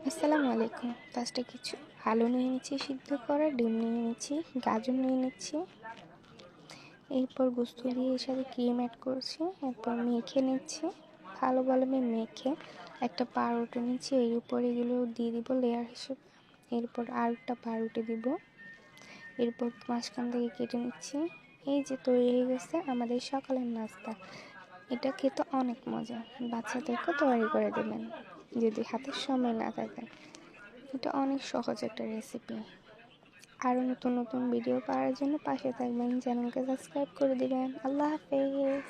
আসসালামু আলাইকুম। ফার্স্টে কিছু আলু নিয়ে নিচ্ছি সিদ্ধ করা, ডিম নিয়ে নিচ্ছি, গাজর নিয়ে নিচ্ছি। এরপর গোস্ত দিয়ে এর সাথে ক্রিম অ্যাড করছি। এরপর মেখে নিচ্ছি, ভালোভাবে মেখে একটা পাউরুটি নিচ্ছি, এর উপর এগুলো দিয়ে দিব লেয়ার হিসেবে। এরপর আর একটা পাউরুটি দিব, এরপর মাঝখান থেকে কেটে নিচ্ছি। এই যে তৈরি হয়ে গেছে আমাদের সকালের নাস্তা। এটা খেতে অনেক মজা, বাচ্চাদেরকে তৈরি করে দেবেন যদি হাতে সময় না থাকে। এটা অনেক সহজ একটা রেসিপি। আরও নতুন নতুন ভিডিও পাওয়ার জন্য পাশে থাকবেন, চ্যানেলকে সাবস্ক্রাইব করে দিবেন। আল্লাহ হাফেজ।